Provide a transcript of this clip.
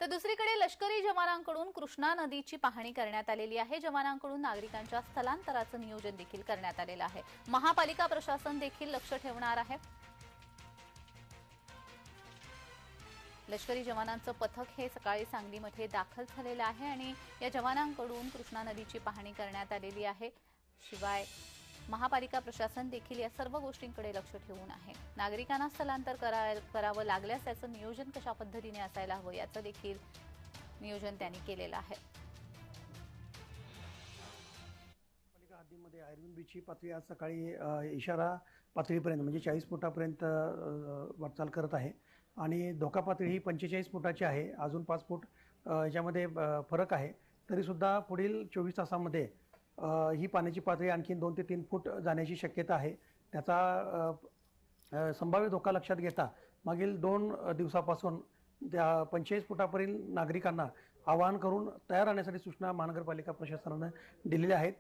तर दुसरीकडे लष्करी जवानांकडून कृष्णा नदीची पाहणी करण्यात आलेली आहे। जवानांकडून नागरिकांच्या स्थलांतराचं नियोजन देखील करण्यात आलेलं आहे। महापालिका प्रशासन देखील लक्ष ठेवणार आहे। लष्करी जवानांचं पथक हे सकाळी सांगलीमध्ये दाखल झालेलं आहे आणि या जवानांकडून कृष्णा नदीची पाहणी करण्यात आलेली आहे। शिवाय महापालिका प्रशासन देखील या सर्व गोष्टींकडे लक्ष ठेवून आहे। नागरिकांना स्थलांतर करावं लागल्यास त्याचं नियोजन कशा पद्धतीने असायला हवं याचं देखील नियोजन त्यांनी केलेलं आहे। पालिका हद्दीमध्ये आयर्विन बीचची पातळी आज सकाळी इशारा पातळीपर्यंत म्हणजे 40 फुटापर्यंत वाटचाल करत आहे आणि धोका पातळी ही 45 फुटाची आहे। अजून 5 फूट याच्यामध्ये फरक आहे। तरीसुद्धा पुढील 24 तासामध्ये ही पाण्याची पातळी आणखी 2 ते 3 फूट जाण्याची शक्यता आहे। त्याचा संभाव्य धोका लक्षात घेता मागील 2 दिवसापासून त्या 45 फुटापर्यंत नागरिकांना आवाहन करून तयार राहण्यासाठी सूचना महानगरपालिका प्रशासनाने दिलेल्या आहेत।